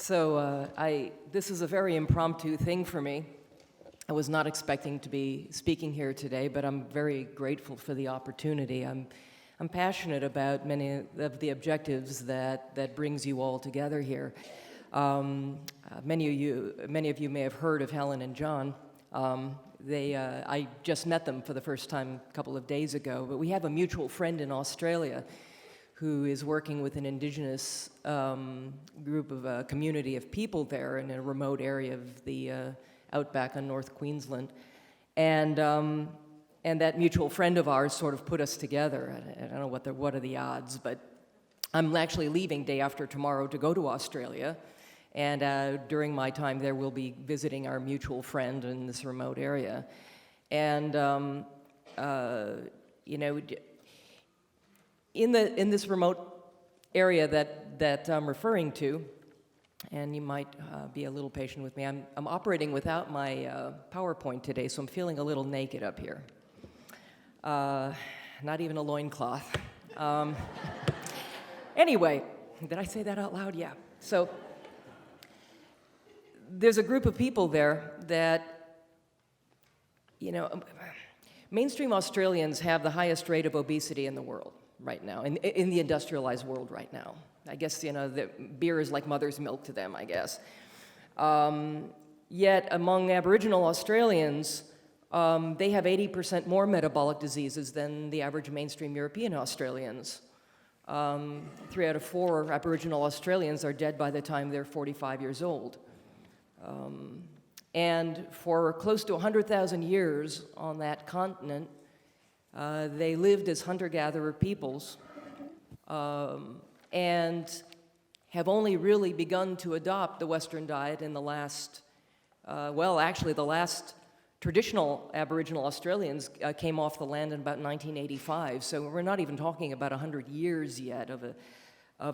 This is a very impromptu thing for me. I was not expecting to be speaking here today, but I'm very grateful for the opportunity. I'm passionate about many of the objectives that brings you all together here. Many of you may have heard of Helen and John. I just met them for the first time a couple of days ago, but we have a mutual friend in Australia who is working with an indigenous group of a community of people there in a remote area of the outback on North Queensland. And that mutual friend of ours sort of put us together. I don't know what are the odds, but I'm actually leaving day after tomorrow to go to Australia. And during my time there, we'll be visiting our mutual friend in this remote area. And, in this remote area that I'm referring to, and you might be a little patient with me, I'm operating without my PowerPoint today, so I'm feeling a little naked up here. Not even a loincloth. Anyway, did I say that out loud? Yeah. So there's a group of people there that, mainstream Australians have the highest rate of obesity in the world right now, in the industrialized world right now. I guess, the beer is like mother's milk to them, I guess. Yet among Aboriginal Australians, they have 80% more metabolic diseases than the average mainstream European Australians. 3 out of 4 Aboriginal Australians are dead by the time they're 45 years old. And for close to 100,000 years on that continent, they lived as hunter-gatherer peoples and have only really begun to adopt the Western diet in the last, the last traditional Aboriginal Australians came off the land in about 1985. So we're not even talking about 100 years yet of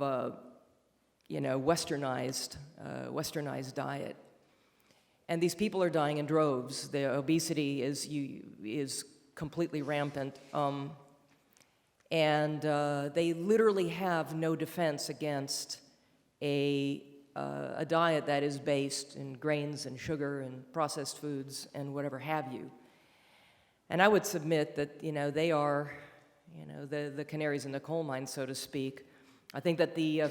a westernized diet. And these people are dying in droves. The obesity is completely rampant. And they literally have no defense against a diet that is based in grains and sugar and processed foods and whatever have you. And I would submit that, they are, the canaries in the coal mine, so to speak. I think that the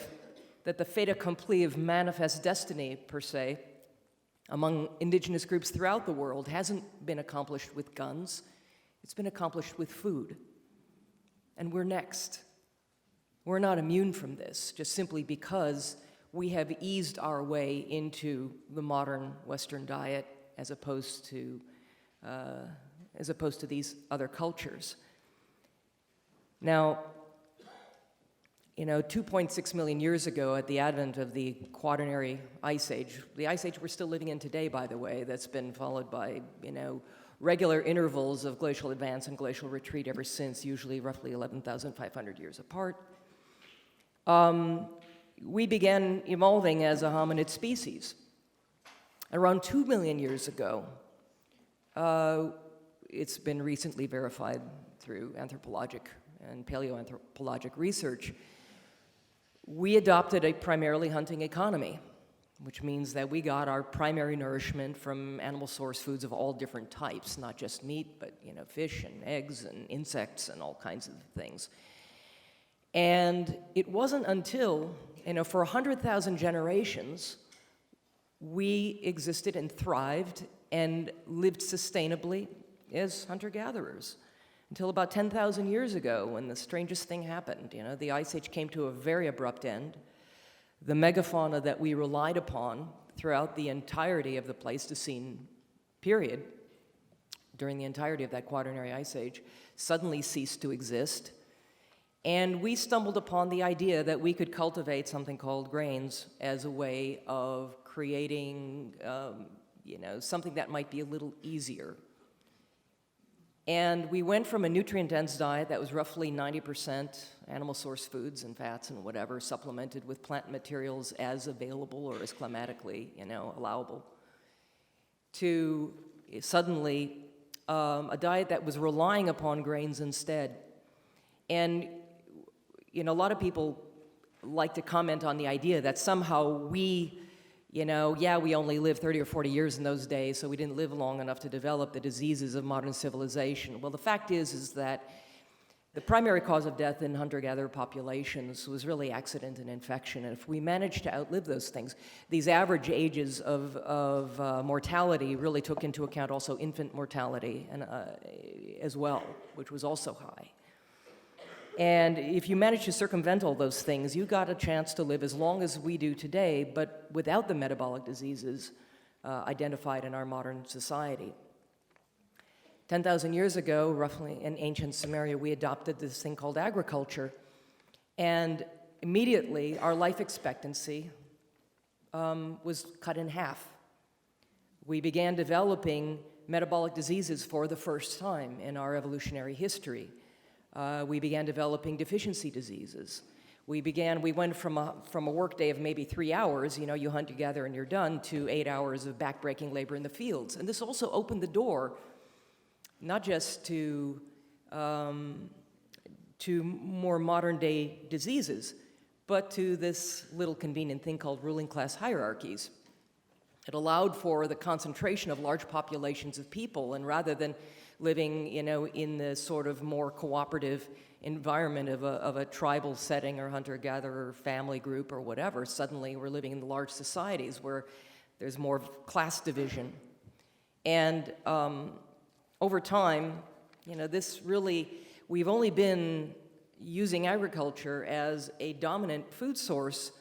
fait accompli of manifest destiny, per se, among indigenous groups throughout the world hasn't been accomplished with guns. It's been accomplished with food. And we're next. We're not immune from this, just simply because we have eased our way into the modern Western diet as opposed to these other cultures. Now, 2.6 million years ago, at the advent of the Quaternary Ice Age, the Ice Age we're still living in today, by the way, that's been followed by, regular intervals of glacial advance and glacial retreat ever since, usually roughly 11,500 years apart. We began evolving as a hominid species. Around 2 million years ago, it's been recently verified through anthropologic and paleoanthropologic research, we adopted a primarily hunting economy, which means that we got our primary nourishment from animal source foods of all different types, not just meat, but fish and eggs and insects and all kinds of things. And it wasn't until, for 100,000 generations, we existed and thrived and lived sustainably as hunter-gatherers. Until about 10,000 years ago, when the strangest thing happened. The Ice Age came to a very abrupt end. The megafauna that we relied upon throughout the entirety of the Pleistocene period, during the entirety of that Quaternary Ice Age, suddenly ceased to exist. And we stumbled upon the idea that we could cultivate something called grains as a way of creating, something that might be a little easier. And we went from a nutrient-dense diet that was roughly 90% animal source foods and fats and whatever, supplemented with plant materials as available or as climatically, allowable, to suddenly a diet that was relying upon grains instead. And, a lot of people like to comment on the idea that somehow we Yeah, we only lived 30 or 40 years in those days, so we didn't live long enough to develop the diseases of modern civilization. Well, the fact is that the primary cause of death in hunter-gatherer populations was really accident and infection. And if we managed to outlive those things, these average ages of mortality really took into account also infant mortality and, as well, which was also high. And if you manage to circumvent all those things, you got a chance to live as long as we do today, but without the metabolic diseases identified in our modern society. 10,000 years ago, roughly, in ancient Sumeria, we adopted this thing called agriculture. And immediately, our life expectancy was cut in half. We began developing metabolic diseases for the first time in our evolutionary history. We began developing deficiency diseases. We went from a workday of maybe 3 hours, you hunt, you gather, and you're done, to 8 hours of backbreaking labor in the fields. And this also opened the door not just to more modern day diseases, but to this little convenient thing called ruling class hierarchies. It allowed for the concentration of large populations of people, and rather than living, in the sort of more cooperative environment of a tribal setting or hunter-gatherer family group or whatever, suddenly we're living in the large societies where there's more class division. And over time, we've only been using agriculture as a dominant food source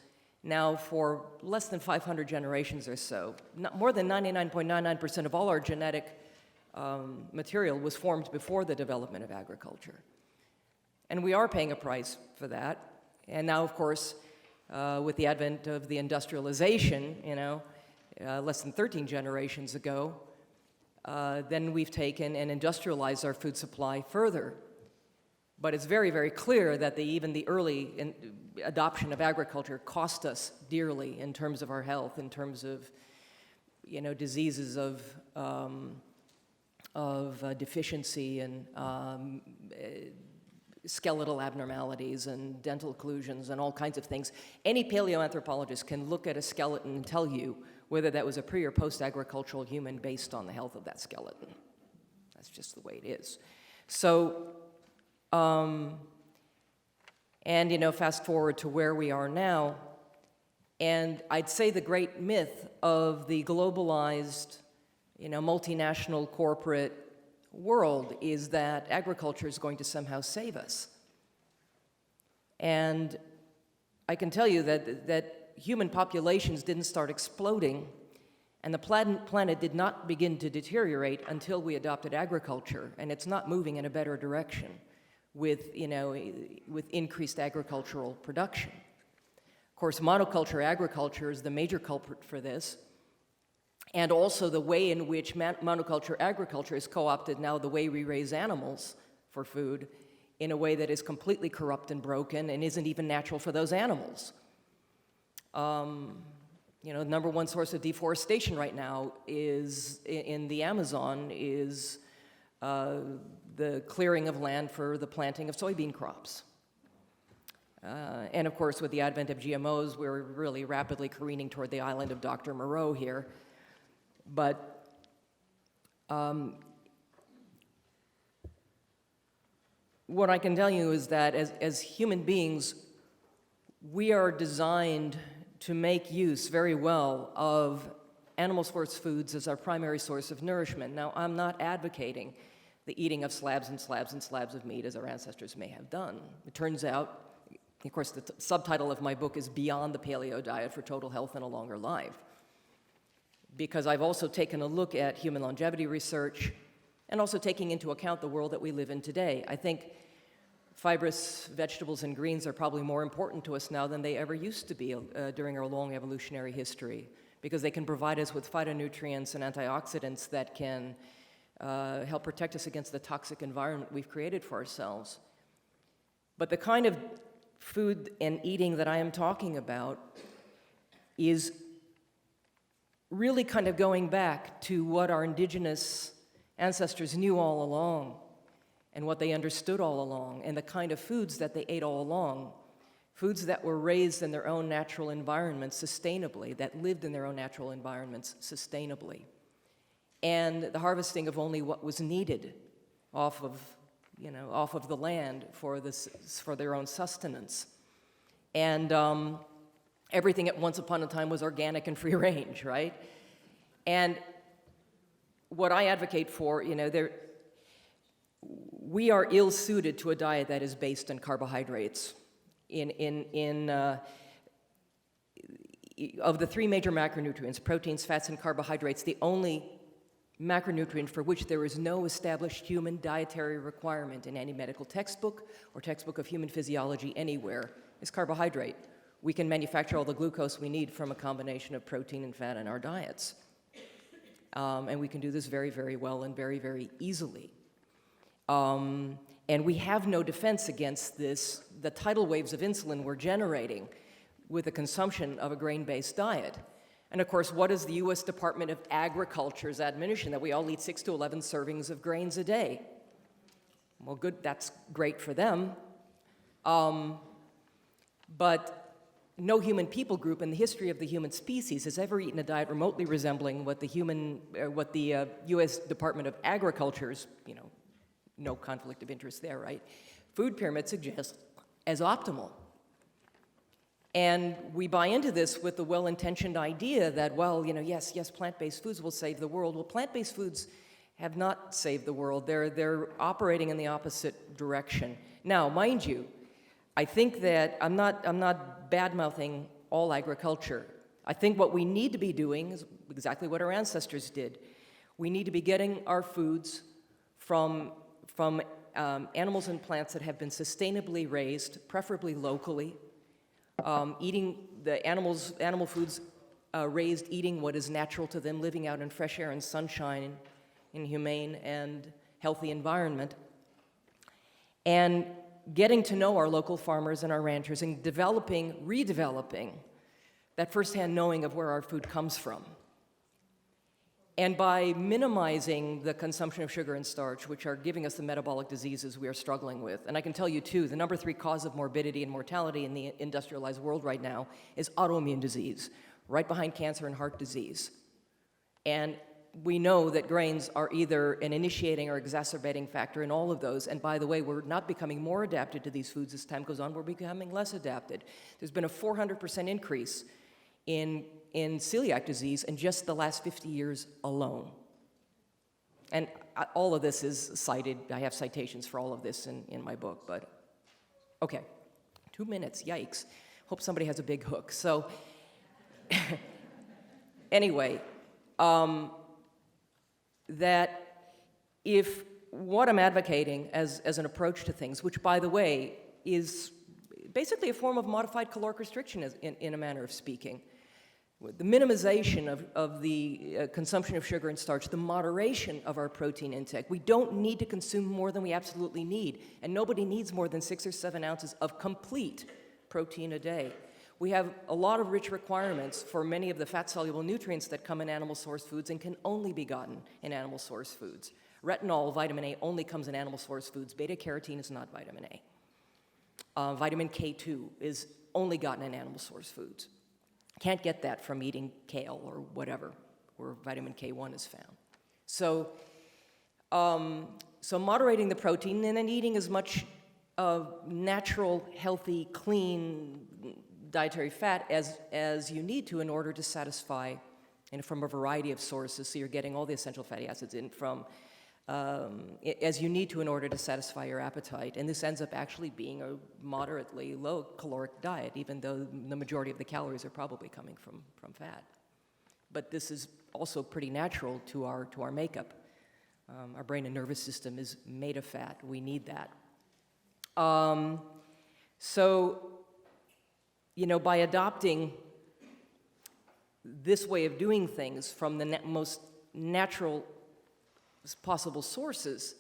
now for less than 500 generations or so. More than 99.99% of all our genetic material was formed before the development of agriculture. And we are paying a price for that. And now, of course, with the advent of the industrialization, less than 13 generations ago, then we've taken and industrialized our food supply further. But it's very, very clear that even the early adoption of agriculture cost us dearly in terms of our health, in terms of, diseases of deficiency and skeletal abnormalities and dental occlusions and all kinds of things. Any paleoanthropologist can look at a skeleton and tell you whether that was a pre- or post-agricultural human based on the health of that skeleton. That's just the way it is. So, fast forward to where we are now, and I'd say the great myth of the globalized, multinational corporate world is that agriculture is going to somehow save us. And I can tell you that human populations didn't start exploding, and the planet did not begin to deteriorate until we adopted agriculture, and it's not moving in a better direction with increased agricultural production. Of course, monoculture agriculture is the major culprit for this, and also the way in which monoculture agriculture is co-opted now, the way we raise animals for food, in a way that is completely corrupt and broken and isn't even natural for those animals. The number one source of deforestation right now is in the Amazon is the clearing of land for the planting of soybean crops. And of course, with the advent of GMOs, we're really rapidly careening toward the island of Dr. Moreau here. But what I can tell you is that as human beings, we are designed to make use very well of animal source foods as our primary source of nourishment. Now, I'm not advocating the eating of slabs and slabs and slabs of meat as our ancestors may have done. It turns out, of course, the subtitle of my book is Beyond the Paleo Diet for Total Health and a Longer Life, because I've also taken a look at human longevity research and also taking into account the world that we live in today. I think fibrous vegetables and greens are probably more important to us now than they ever used to be during our long evolutionary history, because they can provide us with phytonutrients and antioxidants that can help protect us against the toxic environment we've created for ourselves. But the kind of food and eating that I am talking about is really kind of going back to what our indigenous ancestors knew all along and what they understood all along, and the kind of foods that they ate all along. foods that were raised in their own natural environments sustainably, that lived in their own natural environments sustainably, and the harvesting of only what was needed off of the land for their own sustenance. And everything at once upon a time was organic and free range, right? And what I advocate for, we are ill-suited to a diet that is based on carbohydrates. Of the three major macronutrients, proteins, fats, and carbohydrates, the only macronutrient for which there is no established human dietary requirement in any medical textbook or textbook of human physiology anywhere is carbohydrate. We can manufacture all the glucose we need from a combination of protein and fat in our diets. And we can do this very, very well and very, very easily. And we have no defense against this, the tidal waves of insulin we're generating with the consumption of a grain-based diet. And of course, what is the US Department of Agriculture's admonition? That we all eat 6 to 11 servings of grains a day. Well, good, that's great for them. But no human people group in the history of the human species has ever eaten a diet remotely resembling what the US Department of Agriculture's, no conflict of interest there, right? Food pyramid suggests as optimal. And we buy into this with the well-intentioned idea that, well, yes, plant-based foods will save the world. Well, plant-based foods have not saved the world. They're operating in the opposite direction. Now, mind you, I think that I'm not bad-mouthing all agriculture. I think what we need to be doing is exactly what our ancestors did. We need to be getting our foods from animals and plants that have been sustainably raised, preferably locally, eating the animal foods raised, eating what is natural to them, living out in fresh air and sunshine in humane and healthy environment, and getting to know our local farmers and our ranchers and redeveloping that firsthand knowing of where our food comes from. And by minimizing the consumption of sugar and starch, which are giving us the metabolic diseases we are struggling with. And I can tell you, too, the number 3 cause of morbidity and mortality in the industrialized world right now is autoimmune disease, right behind cancer and heart disease. And we know that grains are either an initiating or exacerbating factor in all of those. And by the way, we're not becoming more adapted to these foods as time goes on, we're becoming less adapted. There's been a 400% increase in celiac disease in just the last 50 years alone. And all of this is cited. I have citations for all of this in my book, but okay, 2 minutes, yikes. Hope somebody has a big hook. So anyway, that if what I'm advocating as an approach to things, which by the way is basically a form of modified caloric restriction in a manner of speaking, the minimization of the consumption of sugar and starch, the moderation of our protein intake. We don't need to consume more than we absolutely need, and nobody needs more than 6 or 7 ounces of complete protein a day. We have a lot of rich requirements for many of the fat-soluble nutrients that come in animal-sourced foods and can only be gotten in animal-sourced foods. Retinol, vitamin A, only comes in animal-sourced foods. Beta-carotene is not vitamin A. Vitamin K2 is only gotten in animal-sourced foods. Can't get that from eating kale or whatever, where vitamin K1 is found. So moderating the protein and then eating as much natural, healthy, clean dietary fat as you need to in order to satisfy, and from a variety of sources, so you're getting all the essential fatty acids in from, as you need to in order to satisfy your appetite. And this ends up actually being a moderately low caloric diet, even though the majority of the calories are probably coming from fat. But this is also pretty natural to our makeup. Our brain and nervous system is made of fat. We need that. By adopting this way of doing things from the most natural possible sources,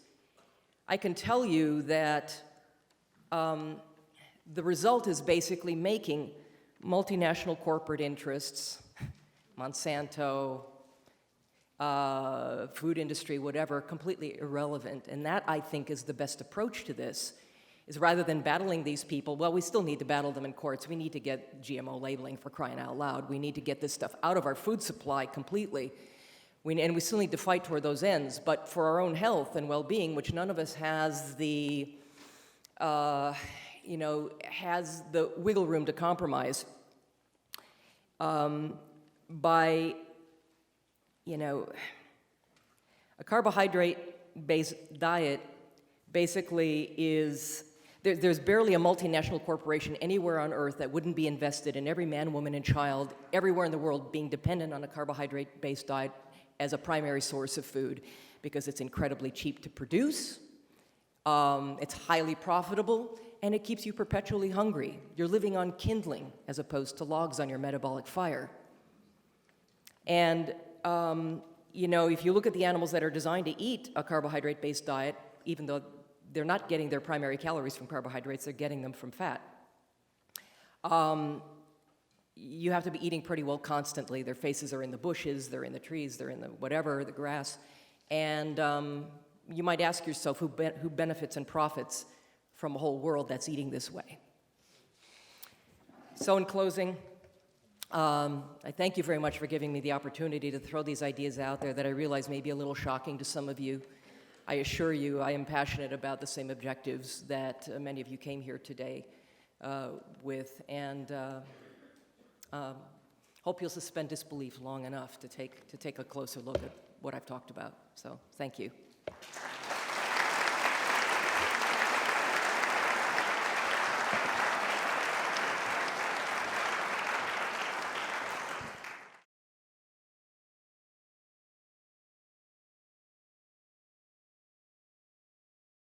I can tell you that the result is basically making multinational corporate interests, Monsanto, food industry, whatever, completely irrelevant. And that, I think, is the best approach to this. is rather than battling these people, well, we still need to battle them in courts. We need to get GMO labeling, for crying out loud. We need to get this stuff out of our food supply completely. And we still need to fight toward those ends. But for our own health and well-being, which none of us has the, has the wiggle room to compromise, by, a carbohydrate-based diet basically is, there's barely a multinational corporation anywhere on earth that wouldn't be invested in every man, woman, and child everywhere in the world being dependent on a carbohydrate-based diet as a primary source of food, because it's incredibly cheap to produce, it's highly profitable, and it keeps you perpetually hungry. You're living on kindling as opposed to logs on your metabolic fire. And, if you look at the animals that are designed to eat a carbohydrate-based diet, even though they're not getting their primary calories from carbohydrates, they're getting them from fat. You have to be eating pretty well constantly. Their faces are in the bushes, they're in the trees, they're in the whatever, the grass. And you might ask yourself who benefits and profits from a whole world that's eating this way. So in closing, I thank you very much for giving me the opportunity to throw these ideas out there that I realize may be a little shocking to some of you. I assure you I am passionate about the same objectives that many of you came here today with, and hope you'll suspend disbelief long enough to take a closer look at what I've talked about. So thank you.